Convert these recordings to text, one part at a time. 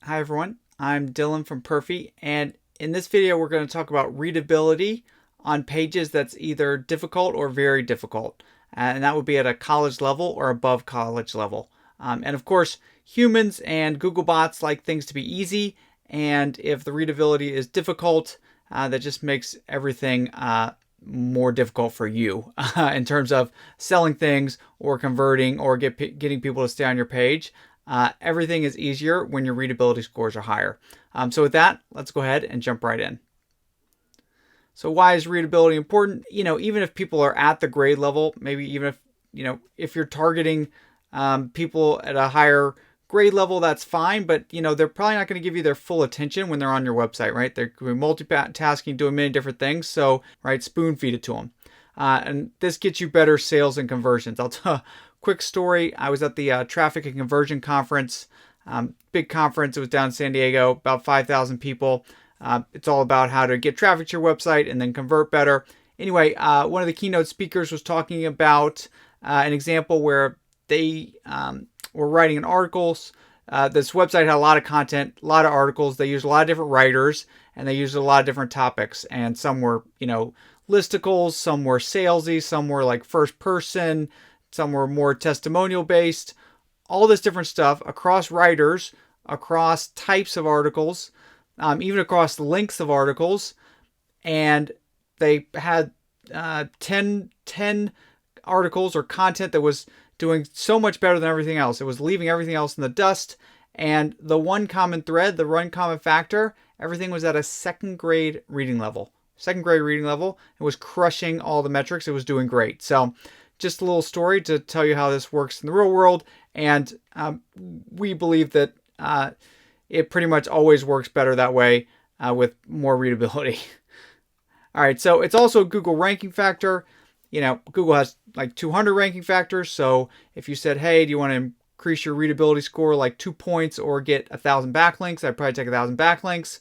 Hi everyone, I'm Dylan from Perfy, and in this video we're going to talk about readability on pages that's either difficult or very difficult. And that would be at a college level or above college level. And of course, humans and Google bots like things to be easy, and if the readability is difficult, that just makes everything more difficult for you in terms of selling things or converting or getting people to stay on your page. Everything is easier when your readability scores are higher. So with that, let's go ahead and jump right in. So why is readability important? Even if people are at the grade level, maybe even if you're targeting people at a higher grade level, that's fine. But they're probably not going to give you their full attention when they're on your website, right? They're multitasking, doing many different things. So, right, spoon feed it to them. And this gets you better sales and conversions. I'll tell a quick story. I was at the Traffic and Conversion Conference, big conference. It was down in San Diego, about 5,000 people. It's all about how to get traffic to your website and then convert better. Anyway, one of the keynote speakers was talking about an example where they were writing an articles. This website had a lot of content, a lot of articles. They used a lot of different writers, and they used a lot of different topics. And some were, listicles, some were salesy, some were like first person, some were more testimonial based. All this different stuff across writers, across types of articles, even across lengths of articles. And they had 10 articles or content that was doing so much better than everything else. It was leaving everything else in the dust. And the one common thread, the one common factor, everything was at a second grade reading level. It was crushing all the metrics. It was doing great. So just a little story to tell you how this works in the real world. And we believe that it pretty much always works better that way with more readability. All right, so it's also a Google ranking factor. Google has like 200 ranking factors. So if you said, hey, do you want to increase your readability score like 2 points or get 1,000 backlinks? I'd probably take 1,000 backlinks.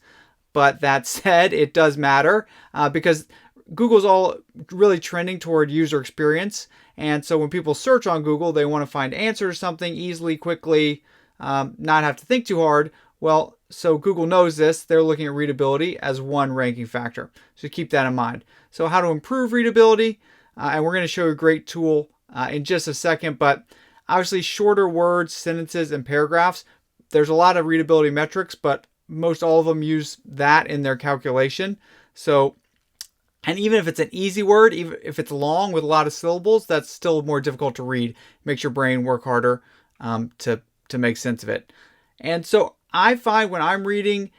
But that said, it does matter because Google's all really trending toward user experience. And so when people search on Google, they want to find answers to something easily, quickly, not have to think too hard. Well, so Google knows this. They're looking at readability as one ranking factor. So keep that in mind. So how to improve readability? And we're going to show you a great tool in just a second. But obviously, shorter words, sentences, and paragraphs. There's a lot of readability metrics, but most all of them use that in their calculation. So, and even if it's an easy word, even if it's long with a lot of syllables, that's still more difficult to read. It makes your brain work harder to make sense of it. And so I find when I'm reading,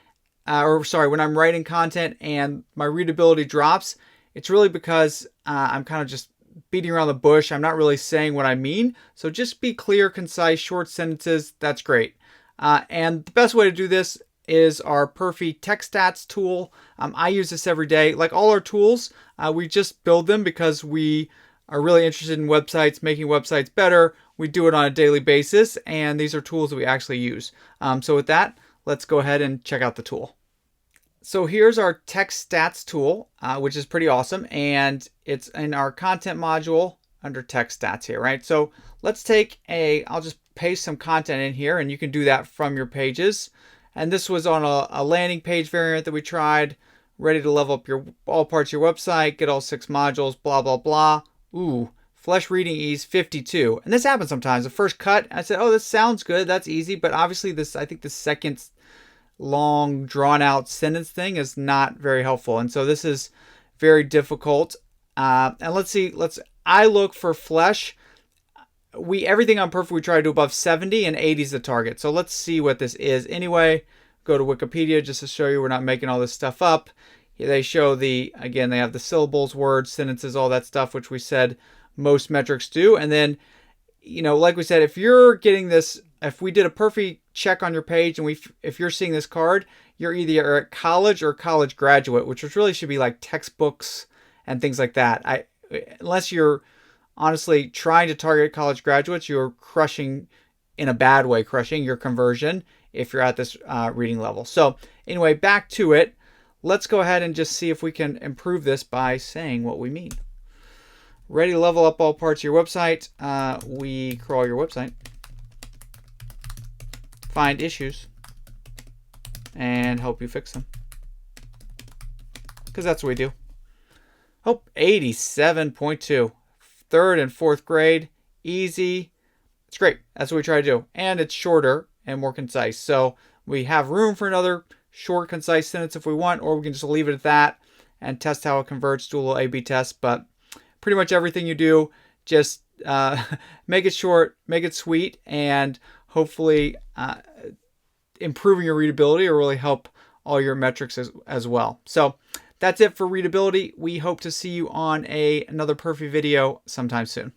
when I'm writing content and my readability drops, it's really because I'm kind of just beating around the bush. I'm not really saying what I mean. So just be clear, concise, short sentences. That's great. And the best way to do this is our Perfy Text Stats tool. I use this every day. Like all our tools, we just build them because we are really interested in websites, making websites better. We do it on a daily basis, and these are tools that we actually use. So with that, let's go ahead and check out the tool. So here's our Text Stats tool, which is pretty awesome, and it's in our content module under Text Stats here, right? So let's I'll just paste some content in here, and you can do that from your pages. And this was on a landing page variant that we tried, ready to level up all parts of your website, get all 6 modules, blah, blah, blah. Ooh, flesh reading ease 52. And this happens sometimes. The first cut, I said, oh, this sounds good. That's easy. But obviously I think the second long drawn out sentence thing is not very helpful. And so this is very difficult. And let's see, I look for flesh. Everything on Perfy we try to do above 70, and 80 is the target. So let's see what this is. Anyway, go to Wikipedia just to show you we're not making all this stuff up. They show they have the syllables, words, sentences, all that stuff, which we said most metrics do. And then, like we said, if you're getting this, if we did a Perfy check on your page and if you're seeing this card, you're either at college or college graduate, which really should be like textbooks and things like that. Unless you're honestly trying to target college graduates, you're crushing, in a bad way, crushing your conversion if you're at this reading level. So anyway, back to it. Let's go ahead and just see if we can improve this by saying what we mean. Ready to level up all parts of your website. We crawl your website. Find issues. and help you fix them. Because that's what we do. Oh, 87.2. Third and fourth grade. Easy. It's great. That's what we try to do. And it's shorter and more concise. So we have room for another short, concise sentence if we want, or we can just leave it at that and test how it converts, do a little A/B test. But pretty much everything you do, just make it short, make it sweet, and hopefully improving your readability will really help all your metrics as well. So that's it for readability. We hope to see you on another Perfy video sometime soon.